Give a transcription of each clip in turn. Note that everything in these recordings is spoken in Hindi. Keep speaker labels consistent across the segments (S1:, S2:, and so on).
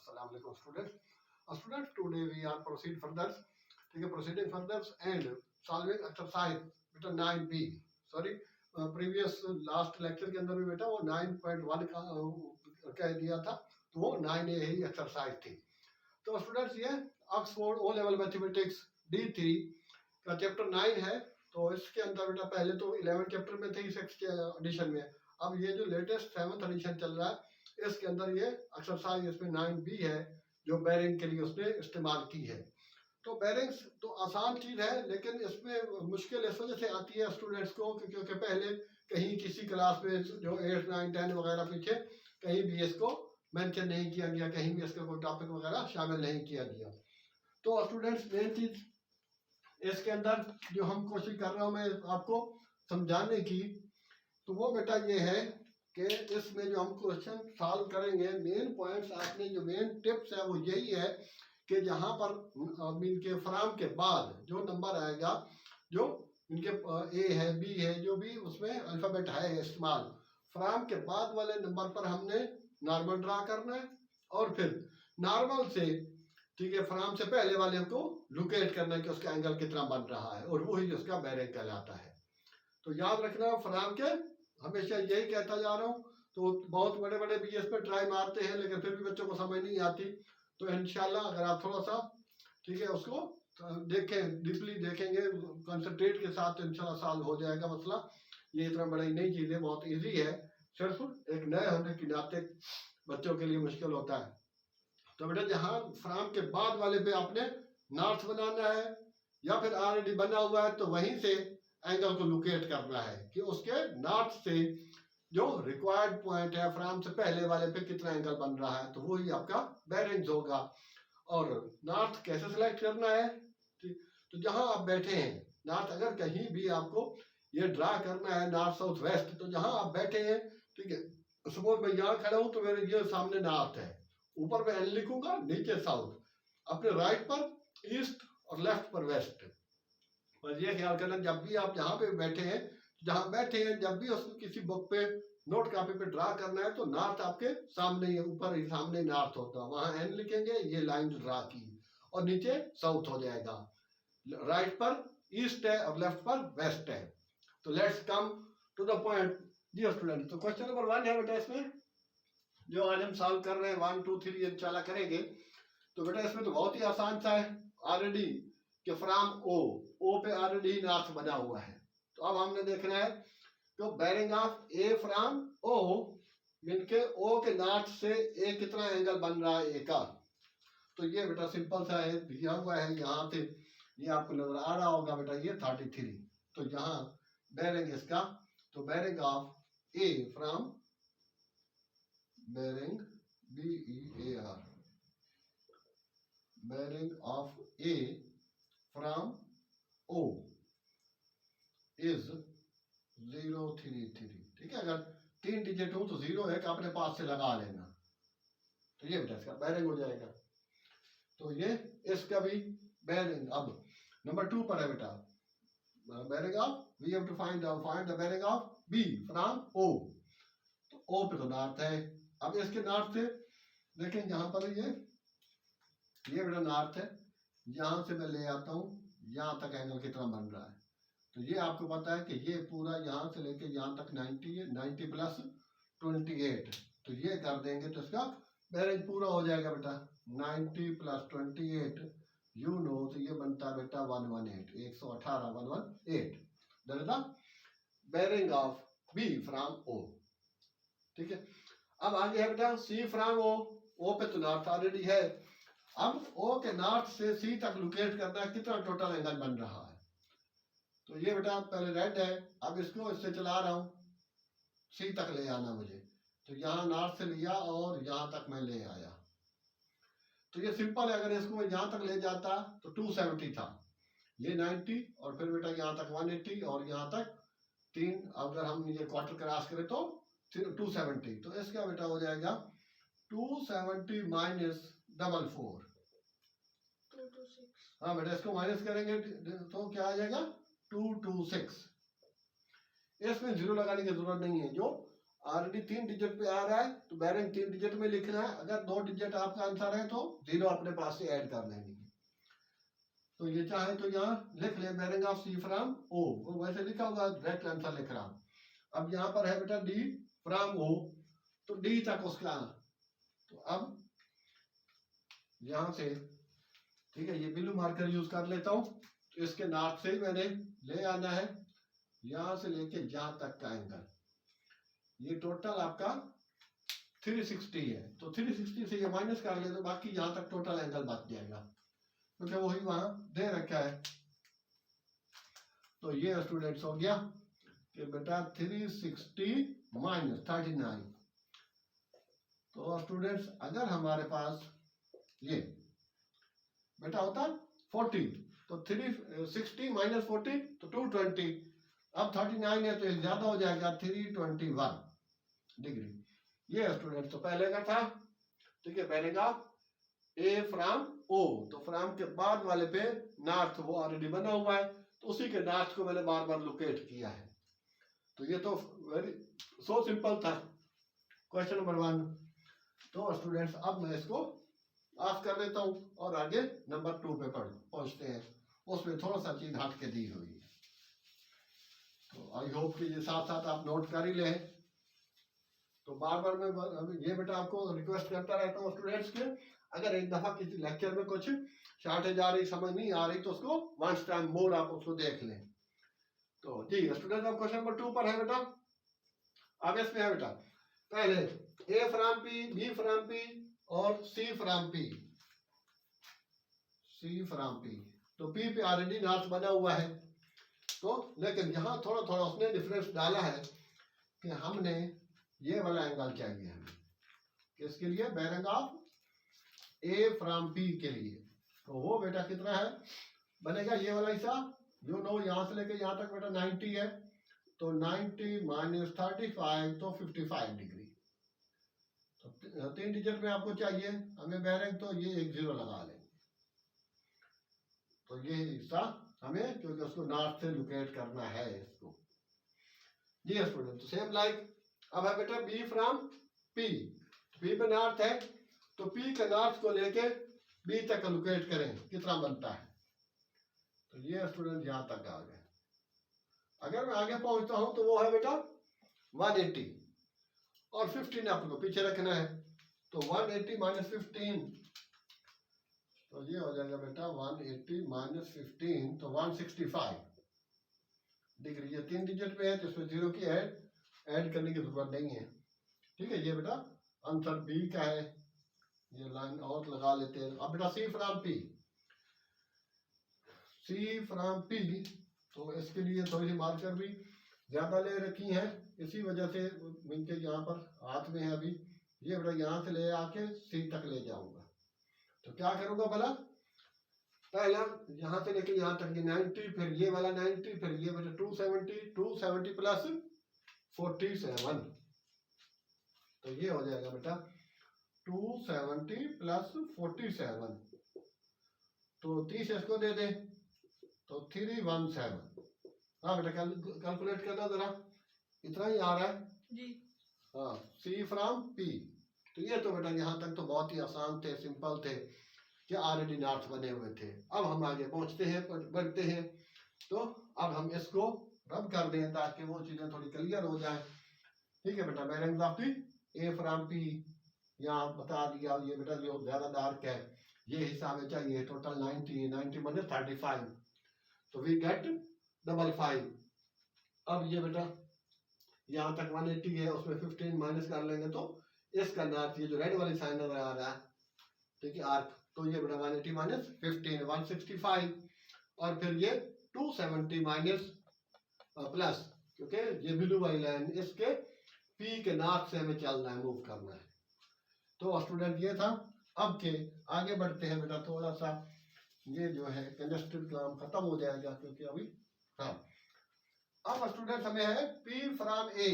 S1: Assalamu alaikum students. Students, today we are proceed further. ठीक है, proceeding further and solving exercise बेटा 9B. Sorry, previous last lecture के अंदर भी बेटा वो 9.1 का कह दिया था, तो वो 9A ही एक्सरसाइज थी. तो स्टूडेंट्स ये Oxford O level mathematics D3 का चैप्टर 9 है. तो इसके अंदर बेटा पहले तो 11 चैप्टर में थे 6 एडिशन में. अब ये जो लेटेस्ट 7th एडिशन चल रहा है, इसके अंदर ये एक्सरसाइज इसमें 9B है जो बेरिंग के लिए उसने इस्तेमाल की है. तो बेरिंग्स तो आसान चीज़ है, लेकिन इसमें मुश्किल इस वजह से आती है स्टूडेंट्स को क्योंकि पहले कहीं किसी क्लास में जो 8, 9, 10 वगैरह पीछे कहीं भी इसको मेंशन नहीं किया गया, कहीं भी इसका कोई टॉपिक वगैरह शामिल नहीं किया गया. तो स्टूडेंट्स मेन चीज़ इसके अंदर जो हम कोशिश कर रहा हूँ मैं आपको समझाने की, तो वो बेटा ये है कि इसमें जो हम क्वेश्चन सॉल्व करेंगे, मेन पॉइंट्स आपने जो मेन टिप्स है वो यही है कि जहाँ पर इनके फ्राम के बाद जो नंबर आएगा, जो इनके ए है, बी है, जो भी उसमें अल्फ़ाबेट है इस्तेमाल, फ्राम के बाद वाले नंबर पर हमने नॉर्मल ड्रा करना है और फिर नॉर्मल से ठीक है फ्राम से पहले वाले को लोकेट करना है कि उसका एंगल कितना बन रहा है, और वही उसका बेरिंग कहलाता है. तो याद रखना, फ्राम के हमेशा यही कहता जा रहा हूँ. तो बहुत बड़े बड़े भी इस पर ट्राई मारते हैं, लेकिन फिर भी बच्चों को समझ नहीं आती. तो इंशाल्लाह अगर आप थोड़ा सा ठीक है उसको देखें, डीपली देखेंगे, कंसंट्रेट के साथ, इंशाल्लाह सॉल्व हो जाएगा मसला. ये इतना बड़ा ही नहीं चीज़ है, बहुत ईजी है. सिर्फ एक नए होने के नाते बच्चों के लिए मुश्किल होता है. तो बेटा जहाँ फ्राम के बाद वाले पे आपने नॉर्थ बनाना है, या फिर ऑलरेडी बना हुआ है तो वहीं से एंगल को लोकेट करना है कि उसके नॉर्थ से जो रिक्वायर्ड पॉइंट है फ्राम से पहले वाले पे कितना एंगल बन रहा है, तो वही आपका बेरिंग्स होगा. और नॉर्थ कैसे सिलेक्ट करना है, तो जहां आप बैठे हैं नॉर्थ, अगर कहीं भी आपको ये ड्रा करना है नॉर्थ साउथ वेस्ट, तो जहां आप बैठे हैं ठीक है, सपोज मैं यहाँ खड़ा हूं तो मेरे ये सामने नॉर्थ है, ऊपर मैं एन लिखूंगा, नीचे साउथ, अपने राइट पर ईस्ट और लेफ्ट पर वेस्ट. बस ये ख्याल करना जब भी आप जहाँ पे बैठे हैं, जहाँ बैठे हैं जब भी उसको किसी बुक पे नोट कॉपी पे ड्रा करना है तो नॉर्थ आपके सामने ही, ऊपर ही सामने नॉर्थ होता है, वहां एन लिखेंगे, ये लाइन ड्रा की, और नीचे साउथ हो जाएगा. राइट पर ईस्ट है और लेफ्ट पर वेस्ट है. तो let's come to the point dear student. तो क्वेश्चन नंबर 1 है बेटा इसमें जो आज हम सॉल्व कर रहे हैं, 1, 2, 3 इंशाल्लाह करेंगे. तो बेटा इसमें तो बहुत ही आसान सा है, ऑलरेडी कि फ्राम ओ पे ऑलरेडी नॉर्थ बना हुआ है. तो अब हमने देखना है तो बेरिंग ऑफ ए फ्राम ओ, इनके ओ के नॉर्थ से ए कितना एंगल बन रहा है ए का. तो ये बेटा सिंपल सा है, दिया हुआ है यहाँ से, ये आपको नजर आ रहा होगा बेटा, ये 33. तो यहाँ बेरिंग इसका, तो bearing of A from, bearing BEAR, bearing of A from O is 033. ठीक है, अगर 3 डिजिट हो तो 0 है कि अपने पास से लगा लेना. तो ये बेटा इसका बेरिंग हो जाएगा. तो ये इसका भी बेरिंग. अब नंबर 2 पर है बेटा bearing of, we have to find the bearing of B from O. तो ओ पे तो नॉर्थ है. अब इसके नॉर्थ से देखें, यहाँ पर ये बेटा नॉर्थ है, यहाँ से मैं ले आता हूँ, यहाँ तक एंगल कितना बन रहा है. तो ये आपको पता है कि ये पूरा यहाँ से लेके यहाँ तक 90 है, 90 प्लस 28. तो ये कर देंगे तो इसका बेरिंग पूरा हो जाएगा बेटा. 90 प्लस 28 यू नो, तो ये बनता है बेटा 118, 118. That is the bearing of B from O. ठीक है, अब आगे है बेटा सी फ्रॉम ओ पे तो नॉर्थ ऑलरेडी है. अब ओ के नॉर्थ से सी तक लोकेट करना है, कितना टोटल एंगल बन रहा है. तो ये बेटा पहले रेड है, अब इसको इससे चला रहा हूं, सी तक ले आना मुझे. तो यहाँ नॉर्थ से लिया और यहाँ तक मैं ले आया. तो ये सिंपल है, अगर इसको मैं यहाँ तक ले जाता तो 270 था, ये 90, और फिर बेटा यहाँ तक 180, और यहाँ तक 3, अगर हम ये क्वार्टर क्रॉस करें तो 270. तो इसका बेटा हो जाएगा 270 माइनस 44. हाँ बेटा, इसको माइनस करेंगे तो क्या आ जाएगा 226. इसमें 0 लगाने की जरूरत नहीं है, जो ऑलरेडी 3 डिजिट पे आ रहा है तो बेरिंग 3 डिजिट में लिखना है। अगर 2 डिजिट आपका आंसर है तो 0 अपने पास से ऐड कर लेंगे। तो ये चाहे तो यहाँ लिख ले bearing of C from O, वो वैसे लिखा होगा, डायरेक्ट आंसर लिख रहा हूँ। अब यहाँ पर है बेटा डी फ्रॉम ओ, तो डी तक उसका, तो अब यहाँ से ठीक है, ये ब्लू मार्कर यूज कर लेता हूँ। तो इसके नॉर्थ से मैंने ले आना है, यहाँ से लेके यहाँ तक का एंगल, ये टोटल आपका 360 है। तो 360 से ये माइनस कर ले तो बाकी यहाँ तक टोटल एंगल बच जाएगा, क्योंकि वही वहां दे रखा है। तो ये स्टूडेंट्स हो गया कि बेटा 360 माइनस 39। तो स्टूडेंट्स अगर हमारे पास ये बेटा होता 40, तो 360 माइनस 40 तो 220। अब 39 है तो ज्यादा हो जाएगा 321 डिग्री। ये स्टूडेंट तो पहले का था, ठीक है, पहले का ए फ्रॉम ओ, तो फ्रॉम के बाद वाले पे नॉर्थ वो ऑलरेडी बना हुआ है, तो उसी के नॉर्थ को मैंने बार बार लोकेट किया है। तो ये तो वेरी सो सिंपल था क्वेश्चन नंबर 1। तो स्टूडेंट्स अब मैं इसको ऑफ कर देता हूँ और आगे नंबर 2 पे पहुंचते हैं। उसमें थोड़ा सा चीज हट के दी हुई है, तो आई होप कि ये साथ साथ आप नोट कर ही लें। तो बार बार मैं ये बेटा आपको रिक्वेस्ट करता रहता हूँ स्टूडेंट्स के, अगर एक दफा किसी लेक्चर में कुछ शॉर्टेज आ रही, समझ नहीं आ रही, तो उसको वंस टाइम मोर आप उसको देख लें। तो जी स्टूडेंट अब क्वेश्चन नंबर 2 पर है बेटा। अब इसमें है बेटा पहले A from P, B from P और C from P. C from P, तो पी पे ऑलरेडी नॉर्थ बना हुआ है, तो लेकिन यहाँ थोड़ा थोड़ा उसने डिफरेंस डाला है कि हमने ये वाला एंगल चाहिए हमें, किसके लिए, bearing of A from P के लिए। तो वो बेटा कितना है बनेगा, ये वाला हिस्सा जो नो यहाँ से लेके यहाँ तक बेटा 90 है, तो 90 माइनस 35 तो 55 डिग्री। तो 3 डिजिट में आपको चाहिए हमें बेरिंग, तो ये 1 0 लगा लेंगे। तो ये हिस्सा हमें, क्योंकि उसको नॉर्थ से लोकेट करना है इसको। जी स्टूडेंट, तो सेम लाइक अब है बेटा बी फ्रॉम पी, पी पे नॉर्थ है, तो पी के नॉर्थ को लेके बी तक लोकेट करें, कितना बनता है। तो ये स्टूडेंट यहां तक आ गए। अगर मैं आगे पहुंचता हूं तो वो है बेटा 180 और 15 आपको पीछे रखना है, तो 180 माइनस 15, तो ये हो जाएगा बेटा 180 माइनस 15 तो 165 डिग्री। ये 3 डिजिट पे है तो इसमें 0 की ऐड करने की जरूरत नहीं है, ठीक है। ये बेटा आंसर बी का है, ये लाइन और लगा लेते हैं। अब बेटा C from P, C from P, तो इसके लिए थोड़ी सी मार्कर भी ज्यादा ले रखी है, इसी वजह से इनके यहाँ पर हाथ में है अभी। ये बेटा यहाँ से ले आके सी तक ले जाऊंगा, तो क्या करूंगा भला, पहला यहाँ से लेके यहाँ तक ये 90, फिर ये वाला 90, फिर ये बेटा 270 प्लस 47, तो ये हो जाएगा बेटा 270 प्लस 47, तो 30 इसको दे दे तो 317। हाँ बेटा कैलकुलेट करना जरा, इतना ही आ रहा है जी। हाँ, सी फ्रॉम पी, तो ये तो बेटा यहाँ तक तो बहुत ही आसान थे, सिंपल थे, कि ऑलरेडी नॉर्थ बने हुए थे। अब हम आगे पहुंचते हैं, बढ़ते हैं। तो अब हम इसको रब कर दें ताकि वो चीजें थोड़ी क्लियर हो जाए, ठीक है बेटा। Bearing of the A from P यहाँ बता दिया। ये बेटा जो ज्यादा डार्क है ये हिस्सा हमें चाहिए, टोटल 90 माइनस 35, तो वी गेट 55। अब ये बेटा यहाँ तक 180 है, उसमें 15 माइनस कर लेंगे तो इसका नॉर्थ, ये जो रेड वाली साइन नजर आ रहा है, ठीक है, आर्क, तो ये बेटा 180 माइनस 15 165, और फिर ये 270 माइनस प्लस, क्योंकि ये ब्लू वाली लाइन इसके पी के नॉर्थ से हमें चलना है, मूव करना है। तो स्टूडेंट ये था। अब के आगे बढ़ते हैं बेटा, थोड़ा सा ये जो है कंजस्टेड काम खत्म हो जाएगा, क्योंकि अभी हाँ। अब स्टूडेंट हमें है P फ्रॉम A,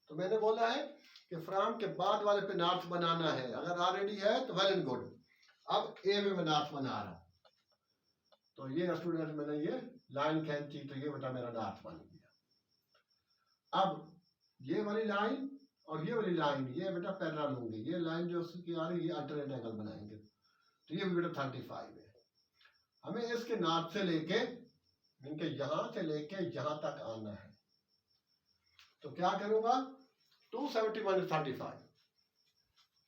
S1: तो मैंने बोला है कि फ्रॉम के बाद वाले पे नॉर्थ बनाना है, अगर ऑलरेडी है तो वेल एंड गुड। अब A में मैं नॉर्थ बना रहा, तो ये स्टूडेंट मैंने ये लाइन खींची, तो ये बेटा मेरा नॉर्थ बन गया। अब ये वाली लाइन और ये वाली लाइन ये बेटा पैरेलल होंगी, ये लाइन जो उसकी आ रही है ये अल्टरनेट एंगल बनाएंगे, तो ये बेटा 35 है। हमें इसके नॉर्थ से लेके इनके यहां से लेके यहां तक आना है, तो क्या करूंगा 270 माइनस 35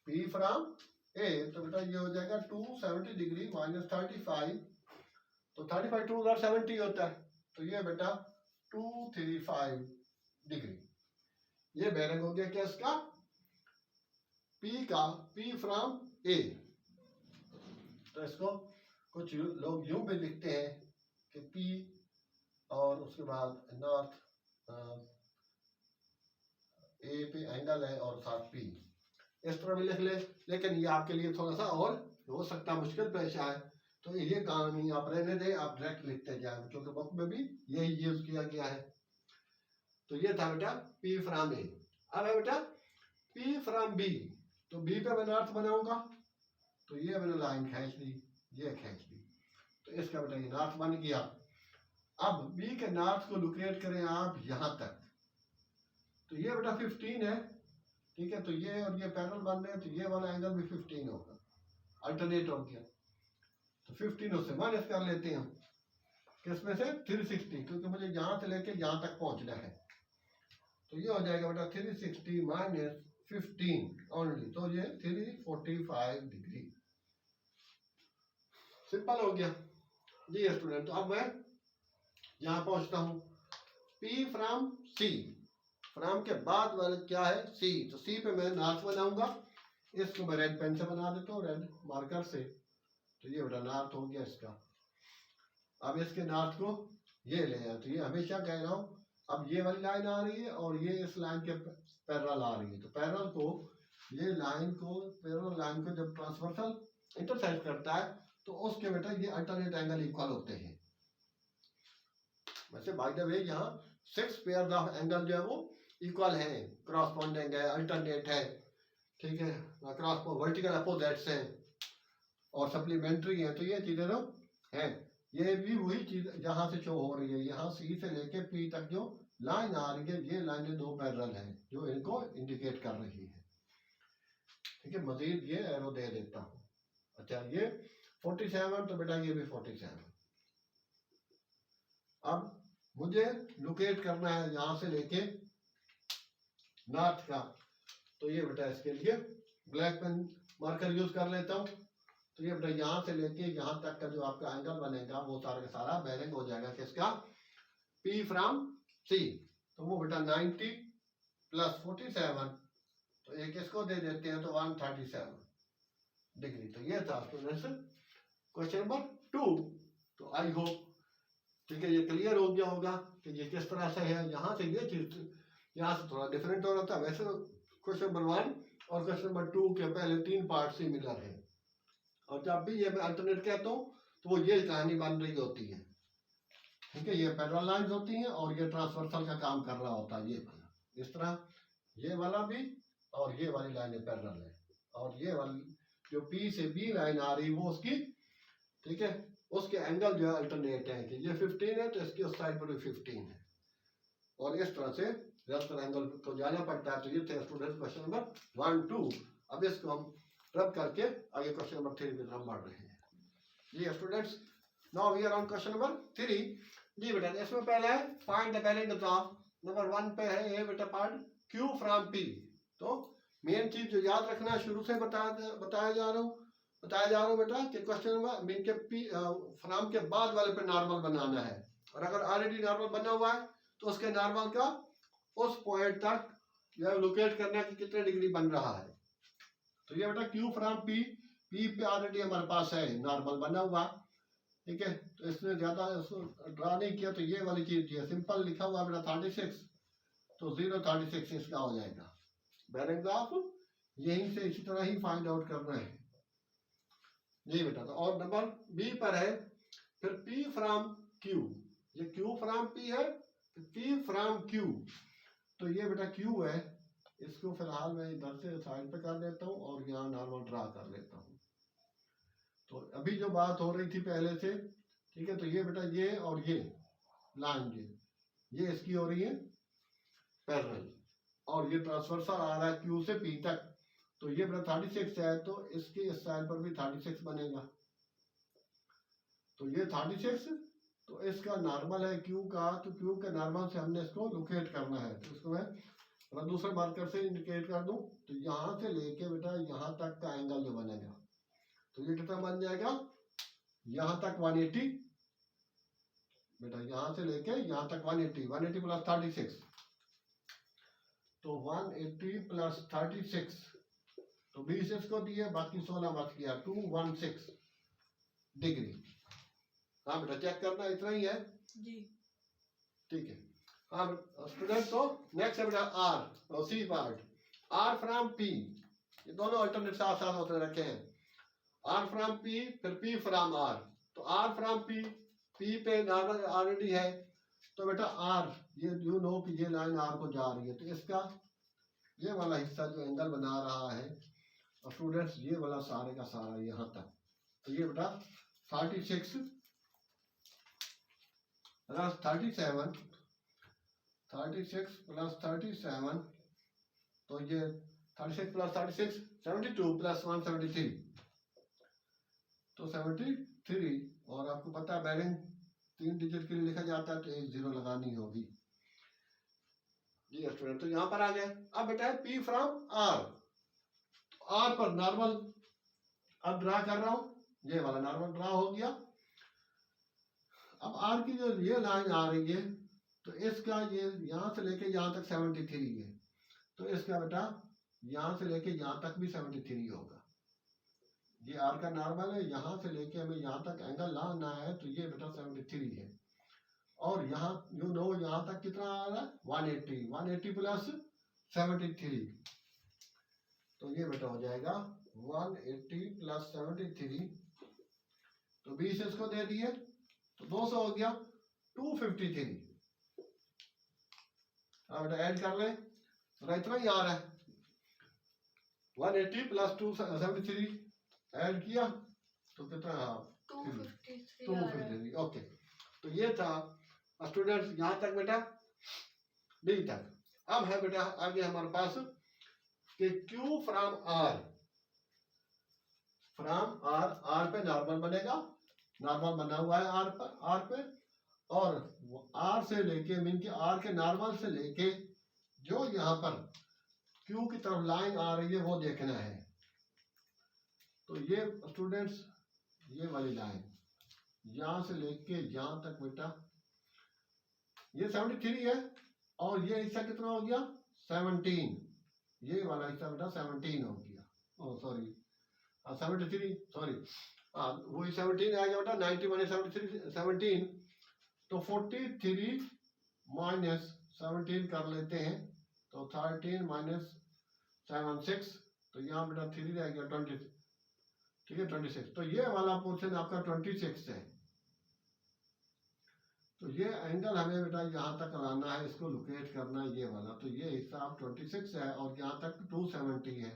S1: पी फ्रॉम ए, तो बेटा ये हो जाएगा 270 डिग्री माइनस 35, तो 35 टू 70 होता है, तो ये बेटा 235 डिग्री। ये बेरिंग हो गया क्या इसका पी का, पी फ्रॉम ए। तो इसको कुछ लोग यूं भी लिखते हैं कि पी और उसके बाद नॉर्थ ए पे एंगल है और साथ पी, इस तरह भी लिख ले, लेकिन ये आपके लिए थोड़ा सा और हो सकता है मुश्किल पेश आए, तो ये कहानी आप रहने दें, आप डायरेक्ट लिखते जाए क्योंकि बुक में भी यही यूज किया गया है। तो ये था बेटा पी फ्रॉम ए। अब है बेटा पी फ्रॉम बी, तो बी पे मैं नॉर्थ बनाऊंगा, तो ये मैंने लाइन खींच ली, ये खींच ली, तो इसका बेटा ये नॉर्थ बन गया। अब बी के नॉर्थ को लोकेट करें आप यहां तक, तो ये बेटा 15 है, ठीक है, तो ये और ये पैरेलल बन रहे हैं, तो ये वाला एंगल भी 15 होगा, अल्टरनेट हो गया, तो 15 उससे माइनस कर लेते हैं, किसमें से 360, क्योंकि मुझे यहां से लेके यहां तक पहुंचना है, तो ये हो जाएगा बेटा 360 माइनस 15 ओनली, तो ये 345 डिग्री। सिंपल हो गया जी स्टूडेंट। तो अब मैं यहां पहुंचता हूं P फ्रॉम C, फ्रॉम के बाद वाले क्या है C, तो C पे मैं नॉर्थ बनाऊंगा, इसको मैं रेड पेन से बना देता हूँ, रेड मार्कर से, तो ये बेटा नॉर्थ हो गया इसका। अब इसके नॉर्थ को ये ले आए, तो ये हमेशा कह रहा हूँ, अब ये वाली लाइन आ रही है और ये इस लाइन के पैरेलल आ रही है, तो पैरेलल को ये लाइन को पैरेलल लाइन को जब ट्रांसवर्सल इंटरसेक्ट करता है तो उसके बेटा ये अल्टरनेट एंगल इक्वल होते हैं। वैसे बाय द वे यहाँ 6 पेयर ऑफ एंगल जो है वो इक्वल है, क्रॉसपोंडिंग है, अल्टरनेट है, ठीक है, क्रॉस वर्टिकल अपोजिट्स हैं और सप्लीमेंट्री है, तो ये चीजें तो हैं। ये भी वही चीज जहां से शो हो रही है, यहाँ सी से लेके पी तक जो लाइन आ रही है, ये लाइनें दो पैरेलल हैं जो इनको इंडिकेट कर रही है, ठीक है। मजीद ये एरो दे देता हूँ, अच्छा ये 47, तो बेटा ये भी 47। अब मुझे लोकेट करना है यहाँ से लेके नॉर्थ का, तो ये बेटा इसके लिए ब्लैक पेन मार्कर यूज कर लेता हूँ, तो ये बेटा यहाँ से लेके यहाँ तक का जो आपका एंगल बनेगा वो सारा का सारा बेरिंग हो जाएगा किसका P फ्रॉम C, तो वो बेटा 90 प्लस 47, तो एक इसको दे देते हैं तो 137 डिग्री। तो ये था स्टूडेंट्स क्वेश्चन नंबर 2। तो आई होप ठीक है ये क्लियर हो गया होगा कि ये किस तरह से है। यहाँ से ये चीज यहाँ से थोड़ा डिफरेंट हो रहा था, वैसे तो क्वेश्चन नंबर 1 और क्वेश्चन नंबर 2 के पहले 3 पार्ट सिमिलर है, और जब भी ये मैं अल्टरनेट कहता हूँ तो वो ये कहानी बन रही होती है, ठीक है। ये पैरेलल लाइंस होती हैं और ये ट्रांसवर्सल का काम कर रहा होता है, ये वाला इस तरह, ये वाला भी, और ये वाली लाइन पैरेलल है, और ये वाली जो P से B लाइन आ रही वो उसकी, ठीक है, उसके एंगल जो है अल्टरनेट है कि ये 15 है तो इसकी उस साइड पर भी 15 है, और इस तरह से ज्यादातर एंगल को जाना पड़ता है। तो ये थे स्टूडेंट क्वेश्चन नंबर 1 2। अब इसको हम रब करके आगे क्वेश्चन नंबर 3 की तरफ बढ़ रहे हैं जी students. Now we are on question number 3 जी बेटा। इसमें पहले है find the bearing of, number 1 पे है ये बेटा पार्ट Q फ्रॉम P। तो मेन चीज जो याद रखना है, शुरू से बताया जा रहा हूँ बेटा कि क्वेश्चन नंबर मेन के P फ्रॉम के बाद वाले पे नॉर्मल बनाना है, और अगर ऑलरेडी नॉर्मल बना हुआ है तो उसके नॉर्मल का उस पॉइंट तक लोकेट करना कि कितने डिग्री बन रहा है। तो ये बेटा Q फ्रॉम P पे ऑलरेडी हमारे पास है नॉर्मल बना हुआ, ठीक है, तो इसने ज्यादा ड्रा नहीं किया, तो ये वाली चीज है सिंपल लिखा हुआ बेटा 36, तो 036 इसका हो जाएगा बेरिंग ऑफ। यहीं से इसी तरह ही फाइंड आउट करना है जी बेटा। तो और नंबर बी पर है फिर P फ्रॉम Q, ये Q फ्रॉम P है, P फ्रॉम Q, तो ये बेटा Q है, इसको फिलहाल मैं इधर से साइड पे कर लेता हूँ और यहाँ नॉर्मल ड्रा कर लेता हूँ। तो अभी जो बात हो रही थी पहले से, ठीक है, तो ये बेटा ये और ये लाइन ये इसकी हो रही है पैरेलल, और ये ट्रांसवर्सल आ रहा है Q से P तक, तो ये मेरा 36 है, तो इसके इस साइड पर भी 36 बनेगा। तो ये 36, तो इसका नॉर्मल है Q का, तो Q के नॉर्मल से हमने इसको लोकेट करना है। तो इसको मैं दूसरे मार्कर से इंडिकेट कर दूं, तो यहाँ से लेके बेटा यहाँ तक का एंगल जो बनेगा, तो ये कितना बन जाएगा, यहाँ तक 180 बेटा, यहाँ से लेके यहाँ तक 180 प्लस 36, तो 180 प्लस 36, तो 20 इसको दिए, बाकी 16 बच गया, 216 डिग्री। हाँ बेटा चेक करना इतना ही है
S2: जी,
S1: ठीक है। हाँ स्टूडेंट, तो नेक्स्ट है बेटा आर और C part. R from P, ये दोनों अल्टरनेट साथ साथ होते रखे हैं। आर फ्रॉम पी, फिर पी फ्रॉम आर। तो आर फ्रॉम पी, पी पे नॉर्मल ऑलरेडी है, तो बेटा आर, ये यू नो कि ये लाइन आर को जा रही है, तो इसका ये वाला हिस्सा जो एंगल बना रहा है और स्टूडेंट्स, ये वाला सारे का सारा यहाँ तक, तो ये बेटा 36 प्लस 37, 36 प्लस 37, तो ये 36 प्लस 36 72 प्लस 173, तो 73। और आपको पता है बैरिंग 3 डिजिट के लिए लिखा जाता है, तो एक 0 लगानी होगी जी स्टूडेंट। तो यहाँ पर आ गया। अब बेटा है P फ्रॉम R, R पर नॉर्मल अब ड्रा कर रहा हूँ, ये वाला नॉर्मल ड्रा हो गया। अब R की जो ये लाइन आ रही है, तो इसका ये यहाँ से लेके यहाँ तक 73 है, तो इसका बेटा यहाँ से लेके यहाँ तक भी 73 होगा। ये R का नॉर्मल है, यहाँ से लेके हमें यहाँ तक एंगल लाना है, तो ये बेटा 73 है। और यहाँ यू नो यहाँ तक कितना आ रहा है 180, 180 प्लस 73, तो ये बेटा हो जाएगा 180 प्लस 73, तो 20 इसको दे दिए, तो 200 हो गया 253। अब बेटा ऐड कर ले, तो इतना ही आ रहा है 180 प्लस 273 ऐड किया तो कितना 253। ओके, तो ये था स्टूडेंट्स यहाँ तक बेटा डी तक। अब है बेटा आगे हमारे पास कि Q from R, from R, R पे नॉर्मल बनेगा, नॉर्मल बना हुआ है R पे, और R से लेके मीन के R के नॉर्मल से लेके जो यहाँ पर Q की तरफ लाइन आ रही है वो देखना है। तो ये स्टूडेंट्स ये वाली लाइन यहाँ से लेके यहाँ तक बेटा ये 73 है, और ये हिस्सा कितना हो गया 17, ये वाला हिस्सा बेटा 17 हो गया, ओ सॉरी 73, सॉरी वही 17 आ गया बेटा, 90 माइनस 73 17, तो 43 माइनस 17 कर लेते हैं, तो 13 माइनस 7 6, तो यहाँ बेटा 3 रह गया 20, ठीक है 26, तो ये वाला पोर्शन आपका 26 है। तो ये एंगल हमें बेटा यहाँ तक लाना है, इसको लोकेट करना है ये वाला, तो ये हिस्सा आप 26 है और यहाँ तक 270 है,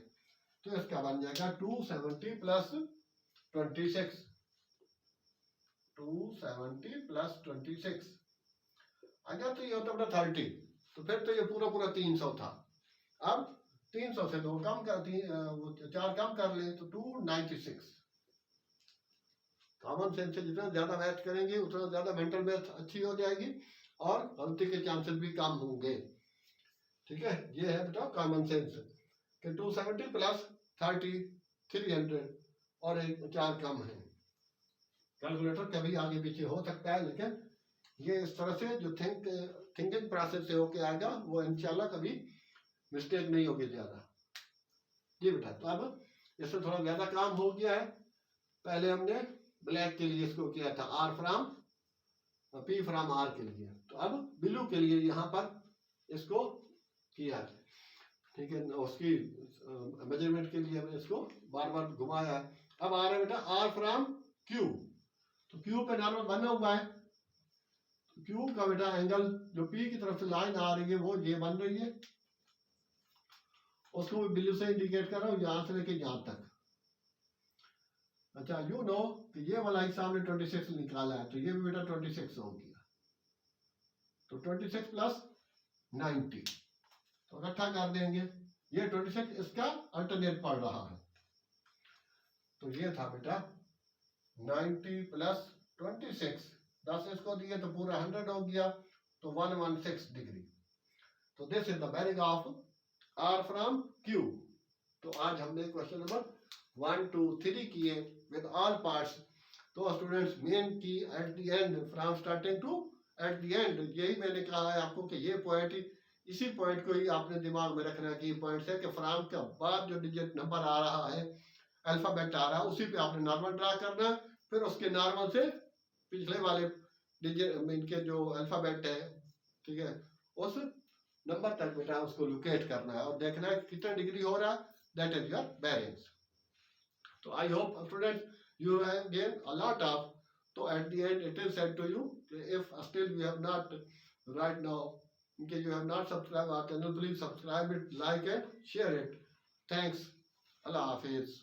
S1: तो इसका बन जाएगा 270 प्लस 26, 270 प्लस 26 अगर तो ये होता बेटा 30, तो फिर तो ये पूरा 300 था। अब 300 से 2 कम कर 4 कम कर ले तो 296। कॉमन सेंस से जितना ज्यादा मैथ करेंगे उतना ज्यादा मेंटल मैथ अच्छी हो जाएगी और गलती के चांसेस भी कम होंगे, ठीक है। ये है बेटा कॉमन सेंस कि 270 प्लस 30 300 और एक 4 कम है। कैलकुलेटर कभी आगे पीछे हो सकता है, लेकिन ये इस तरह से जो थिंकिंग प्रोसेस से होके आएगा वो इंशाल्लाह कभी मिस्टेक नहीं होगी ज्यादा जी बेटा। तो अब इससे थोड़ा ज्यादा काम हो गया है। पहले हमने ब्लैक के लिए इसको किया था R from P from R के लिए, तो अब ब्लू के लिए यहाँ पर इसको किया, ठीक है। उसकी मेजरमेंट के लिए हमने इसको बार बार घुमाया है। अब आ रहा है बेटा R फ्रॉम Q, तो Q पे नॉर्मल बना हुआ है, तो Q का बेटा एंगल जो P की तरफ से लाइन आ रही है वो ये बन रही है, उसको ब्लू से इंडिकेट कर रहा हूँ यहाँ से लेके यहाँ तक। अच्छा यू नो कि ये वाला हिस्सा हमने 26 निकाला है, तो ये भी बेटा 26 हो गया, तो 26 प्लस 90, तो इकट्ठा कर देंगे, ये 26 इसका अल्टरनेट पड़ रहा है। तो ये था बेटा 90 प्लस 26, 10 इसको दिए तो पूरा 100 हो गया, तो 116 डिग्री। तो this is the bearing of R from Q. तो आज हमने क्वेश्चन नंबर 1 2 3 किए विद ऑल पार्ट्स। तो स्टूडेंट्स मेन की at the end from starting to at the end, यही मैंने कहा है आपको कि ये पॉइंट, इसी पॉइंट को ही आपने दिमाग में रखना है कि पॉइंट है कि फ्रॉम के बाद जो डिजिट नंबर आ रहा है, अल्फाबेट आ रहा है, उसी पे आपने नॉर्मल ड्रा करना है, फिर उसके नॉर्मल से पिछले वाले डिजिट इनके जो अल्फाबेट है, ठीक है, उस नंबर तक बेटा उसको लोकेट करना है और देखना है कितना डिग्री हो रहा है, दैट इज योर बेरिंग्स। तो I hope students you have gained a lot of. So at the end it is said to you, if still you have not right now, in case you have not subscribed our channel, please subscribe it, like it, share it. Thanks. Allah Hafiz.